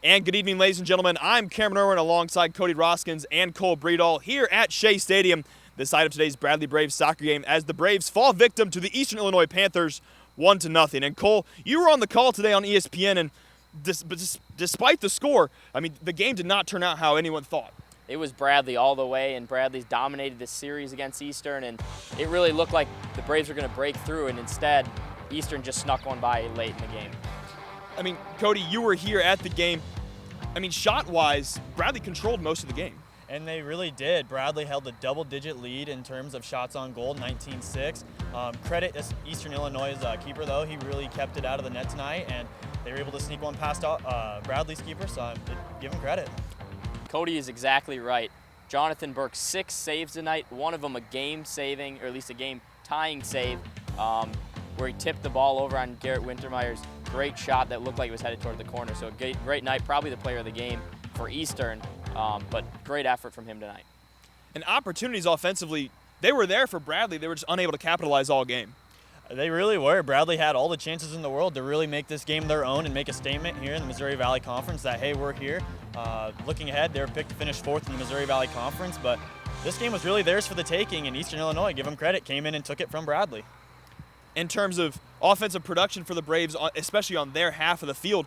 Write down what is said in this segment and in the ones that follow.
And good evening, ladies and gentlemen. I'm Cameron Irwin alongside Cody Roskens and Cole Bredahl here at Shea Stadium, the site of today's Bradley Braves soccer game, as the Braves fall victim to the Eastern Illinois Panthers 1-0. And Cole, you were on the call today on ESPN, and despite the score, the game did not turn out how anyone thought. It was Bradley all the way, and Bradley's dominated this series against Eastern, and it really looked like the Braves were going to break through, and instead, Eastern just snuck one by late in the game. Cody, you were here at the game. Shot-wise, Bradley controlled most of the game. And they really did. Bradley held a double-digit lead in terms of shots on goal, 19-6. Credit Eastern Illinois' keeper, though. He really kept it out of the net tonight, and they were able to sneak one past Bradley's keeper, so I give him credit. Cody is exactly right. Jonathan Burke, 6 saves tonight, one of them a game-saving, or at least a game-tying save, where he tipped the ball over on Garrett Wintermeyer's great shot that looked like it was headed toward the corner. So a great night, probably the player of the game for Eastern, but great effort from him tonight. And opportunities offensively, they were there for Bradley. They were just unable to capitalize all game. They really were. Bradley had all the chances in the world to really make this game their own and make a statement here in the Missouri Valley Conference that, hey, we're here. Looking ahead, they were picked to finish 4th in the Missouri Valley Conference, but this game was really theirs for the taking, and Eastern Illinois, give them credit, came in and took it from Bradley. In terms of offensive production for the Braves, especially on their half of the field,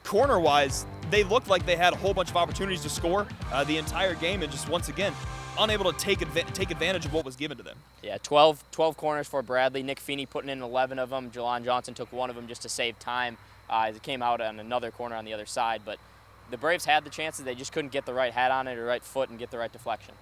corner-wise, they looked like they had a whole bunch of opportunities to score the entire game, and just once again, unable to take advantage of what was given to them. Yeah, 12 corners for Bradley. Nick Feeney putting in 11 of them. Jelon Johnson took one of them just to save time. It came out on another corner on the other side, but the Braves had the chances. They just couldn't get the right hat on it or right foot and get the right deflection.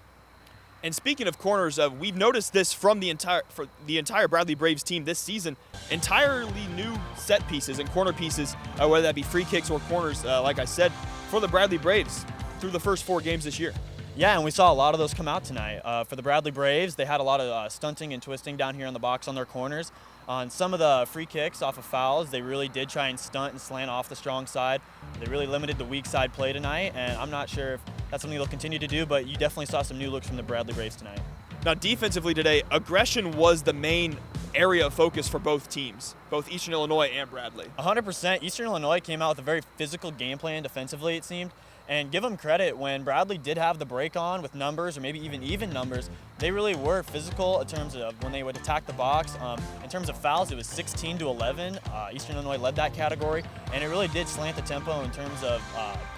And speaking of corners, we've noticed this from the entire Bradley Braves team this season. Entirely new set pieces and corner pieces, whether that be free kicks or corners, like I said, for the Bradley Braves through the first 4 games this year. Yeah, and we saw a lot of those come out tonight. For the Bradley Braves, they had a lot of stunting and twisting down here on the box on their corners. On some of the free kicks off of fouls, they really did try and stunt and slant off the strong side. They really limited the weak side play tonight, and I'm not sure if that's something they'll continue to do, but you definitely saw some new looks from the Bradley Braves tonight. Now, defensively today, aggression was the main area of focus for both teams, both Eastern Illinois and Bradley. 100%. Eastern Illinois came out with a very physical game plan defensively, it seemed. And give them credit, when Bradley did have the break on with numbers or maybe even numbers, they really were physical in terms of when they would attack the box. In terms of fouls, it was 16-11. Eastern Illinois led that category, and it really did slant the tempo in terms of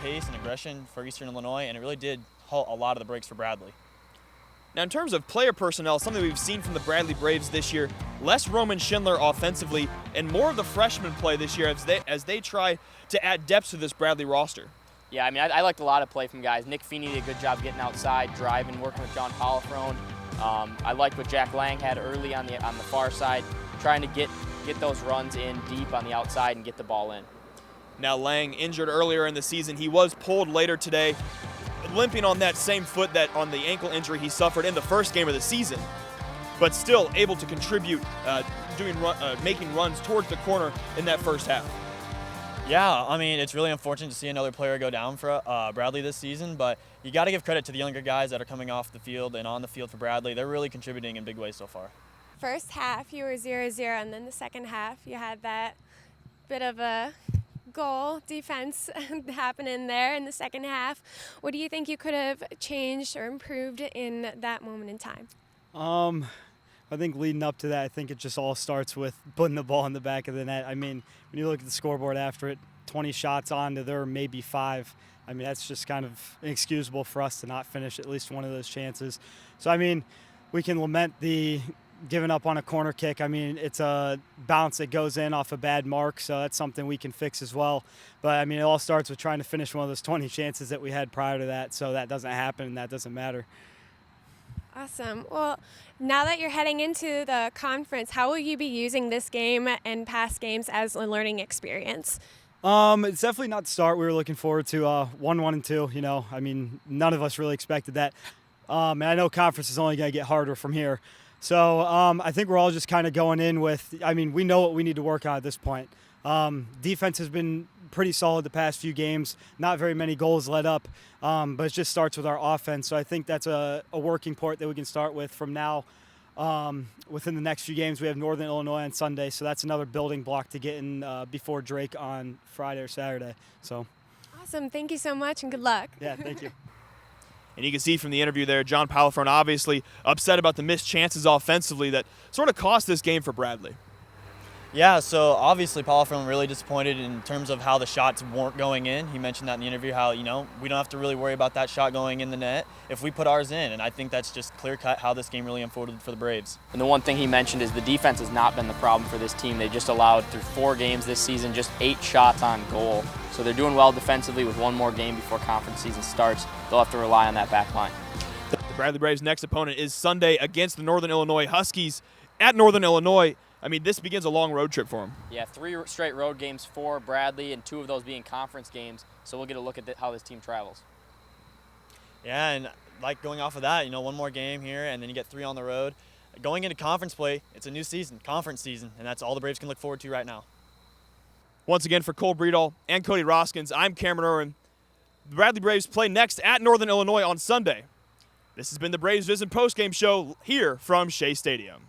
pace and aggression for Eastern Illinois, and it really did halt a lot of the breaks for Bradley. Now, in terms of player personnel, something we've seen from the Bradley Braves this year, less Roman Schindler offensively and more of the freshman play this year as they try to add depth to this Bradley roster. Yeah, I liked a lot of play from guys. Nick Feeney did a good job getting outside, driving, working with John Pollifrone. I liked what Jack Lang had early on the far side, trying to get those runs in deep on the outside and get the ball in. Now, Lang injured earlier in the season. He was pulled later today, limping on that same foot that on the ankle injury he suffered in the first game of the season, but still able to contribute, making runs towards the corner in that first half. Yeah, it's really unfortunate to see another player go down for Bradley this season, but you got to give credit to the younger guys that are coming off the field and on the field for Bradley. They're really contributing in big ways so far. First half, you were 0-0, and then the second half, you had that bit of a goal defense happening there in the second half. What do you think you could have changed or improved in that moment in time? I think leading up to that, I think it just all starts with putting the ball in the back of the net. When you look at the scoreboard after it, 20 shots on to their maybe 5. That's just kind of inexcusable for us to not finish at least one of those chances. So, we can lament the giving up on a corner kick. It's a bounce that goes in off a bad mark, so that's something we can fix as well. But, it all starts with trying to finish one of those 20 chances that we had prior to that, so that doesn't happen and that doesn't matter. Awesome. Well, now that you're heading into the conference, how will you be using this game and past games as a learning experience? It's definitely not the start we were looking forward to. 1-1-2, none of us really expected that. And I know conference is only going to get harder from here. So I think we're all just kind of going in with, we know what we need to work on at this point. Defense has been pretty solid the past few games. Not very many goals let up, but it just starts with our offense. So I think that's a working point that we can start with from now. Within the next few games, we have Northern Illinois on Sunday, so that's another building block to get in before Drake on Friday or Saturday. So. Awesome. Thank you so much and good luck. Yeah, thank you. And you can see from the interview there, John Pollifrone obviously upset about the missed chances offensively that sort of cost this game for Bradley. Yeah, so obviously Pollifrone really disappointed in terms of how the shots weren't going in. He mentioned that in the interview, how, we don't have to really worry about that shot going in the net if we put ours in. And I think that's just clear-cut how this game really unfolded for the Braves. And the one thing he mentioned is the defense has not been the problem for this team. They just allowed, through 4 games this season, just 8 shots on goal. So they're doing well defensively. With 1 more game before conference season starts, they'll have to rely on that back line. The Bradley Braves' next opponent is Sunday against the Northern Illinois Huskies at Northern Illinois. I mean, this begins a long road trip for them. Yeah, 3 straight road games for Bradley, and 2 of those being conference games. So we'll get a look at how this team travels. Yeah, and like going off of that, 1 more game here, and then you get 3 on the road. Going into conference play, it's a new season, conference season, and that's all the Braves can look forward to right now. Once again, for Cole Bredahl and Cody Roskens, I'm Cameron Irwin. The Bradley Braves play next at Northern Illinois on Sunday. This has been the Braves Vision postgame show here from Shea Stadium.